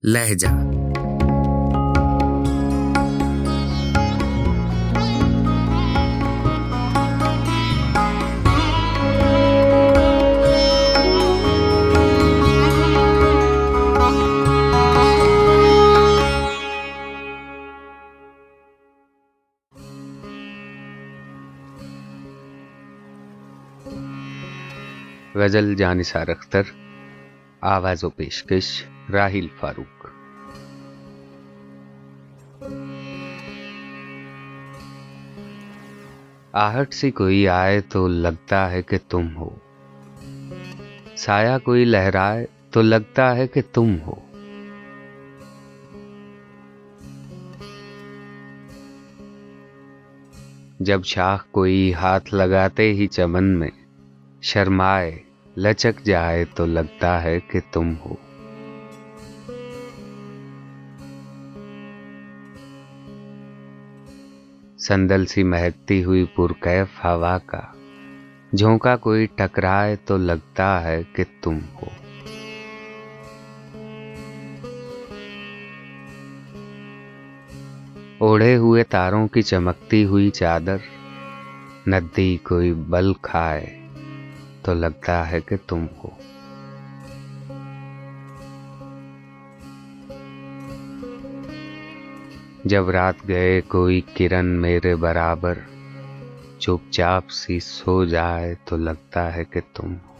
लहजा। गजल जानिसार अख्तर, आवाज़ व पेशकश राहिल फारूक। आहट सी कोई आए तो लगता है कि तुम हो, साया कोई लहराए तो लगता है कि तुम हो। जब शाख कोई हाथ लगाते ही चमन में शर्माए लचक जाए तो लगता है कि तुम हो। संदल सी महकती हुई पुरकैफ हवा का झोंका कोई टकराए तो लगता है कि तुम हो। ओढ़े हुए तारों की चमकती हुई चादर नद्दी कोई बल खाए तो लगता है कि तुम हो। जब रात गए कोई किरण मेरे बराबर चुपचाप सी सो जाए तो लगता है कि तुम हो।